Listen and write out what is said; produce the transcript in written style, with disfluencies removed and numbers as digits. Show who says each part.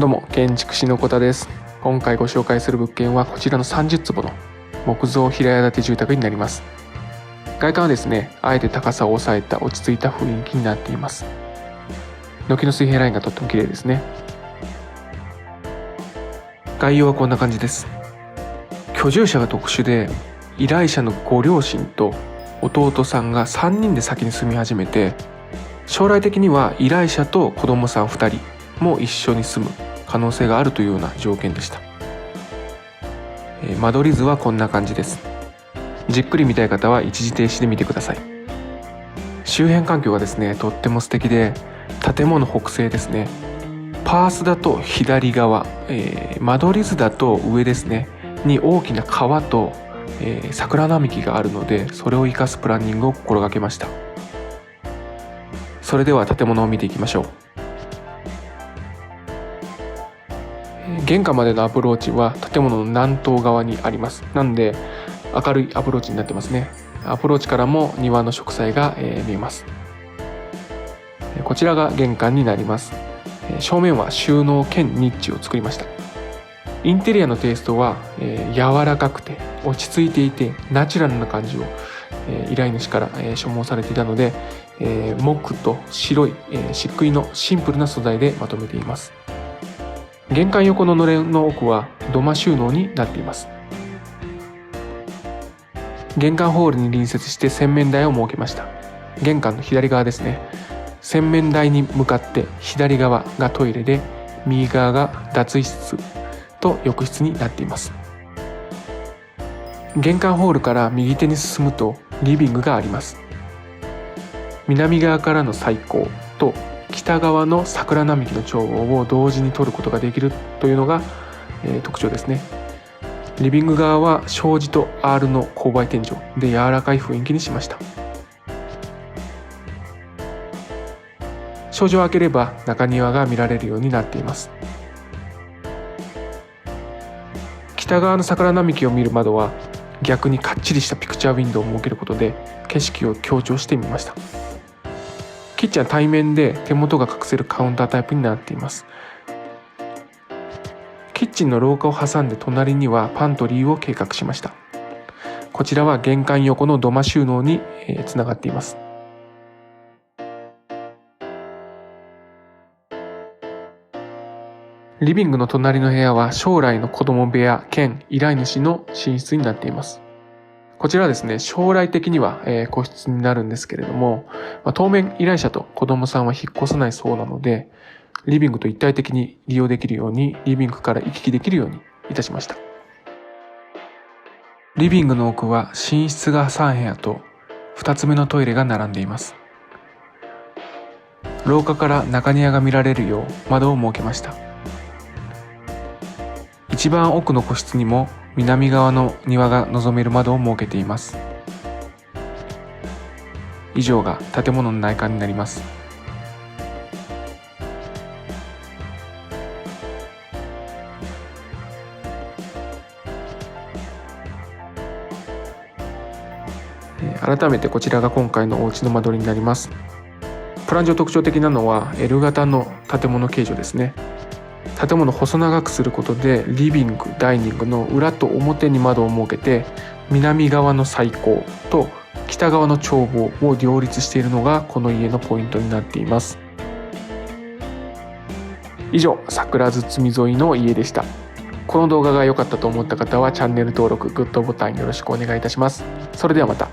Speaker 1: どうも、建築士の小田です。今回ご紹介する物件はこちらの30坪の木造平屋建て住宅になります。外観はですね、あえて高さを抑えた落ち着いた雰囲気になっています。軒の水平ラインがとっても綺麗ですね。概要はこんな感じです。居住者が特殊で、依頼者のご両親と弟さんが3人で先に住み始めて、将来的には依頼者と子供さん2人も一緒に住む可能性があるというような条件でした。間取り図はこんな感じです。じっくり見たい方は一時停止で見てください。周辺環境がですね、とっても素敵で、建物北西ですね。パースだと左側、間取り図だと上ですねに大きな川と、桜並木があるので、それを生かすプランニングを心がけました。それでは建物を見ていきましょう。玄関までのアプローチは建物の南東側にあります。なので明るいアプローチになってますね。アプローチからも庭の植栽が、見えます。こちらが玄関になります。正面は収納兼ニッチを作りました。インテリアのテイストは、柔らかくて落ち着いていてナチュラルな感じを、依頼主から、所望されていたので、木と白い、漆喰のシンプルな素材でまとめています。玄関横ののれんの奥は土間収納になっています。玄関ホールに隣接して洗面台を設けました。玄関の左側ですね。洗面台に向かって左側がトイレで、右側が脱衣室と浴室になっています。玄関ホールから右手に進むとリビングがあります。南側からの採光と北側の桜並木の眺望を同時に撮ることができるというのが、特徴ですね。リビング側は障子と R の勾配天井で柔らかい雰囲気にしました。障子を開ければ中庭が見られるようになっています。北側の桜並木を見る窓は逆にかっちりしたピクチャーウィンドウを設けることで景色を強調してみました。キッチンは対面で手元が隠せるカウンタータイプになっています。キッチンの廊下を挟んで隣にはパントリーを計画しました。こちらは玄関横の土間収納につながっています。リビングの隣の部屋は将来の子供部屋兼依頼主の寝室になっています。こちらはですね、将来的には、個室になるんですけれども、当面依頼者と子供さんは引っ越さないそうなので、リビングと一体的に利用できるように、リビングから行き来できるようにいたしました。リビングの奥は寝室が3部屋と2つ目のトイレが並んでいます。廊下から中庭が見られるよう窓を設けました。一番奥の個室にも南側の庭が望める窓を設けています。以上が建物の内観になります。改めてこちらが今回のお家の間取りになります。プラン上特徴的なのは L 型の建物形状ですね。建物を細長くすることでリビング、ダイニングの裏と表に窓を設けて、南側の採光と北側の眺望を両立しているのがこの家のポイントになっています。以上、桜堤沿いの家でした。この動画が良かったと思った方はチャンネル登録、グッドボタンよろしくお願いいたします。それではまた。